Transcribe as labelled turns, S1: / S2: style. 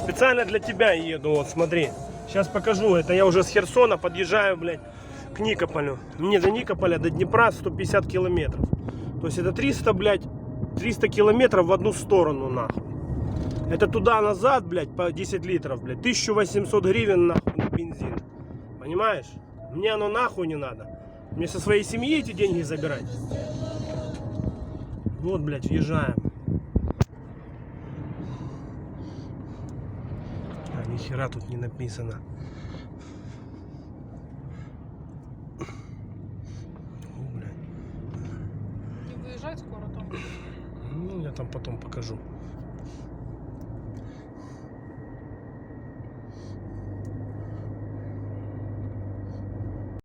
S1: Специально для тебя еду, вот смотри. Сейчас покажу, это я уже с Херсона подъезжаю, блядь, к Никополю. Мне до Никополя, до Днепра 150 километров. То есть это 300, блядь, 300 километров в одну сторону, нахуй. Это туда-назад, блядь, по 10 литров, блядь, 1800 гривен, нахуй, на бензин. Понимаешь? Мне оно нахуй не надо. Мне со своей семьи эти деньги забирать. Вот, блядь, въезжаем. А, нихера тут не написано.
S2: Не выезжать скоро там.
S1: Ну, я там потом покажу.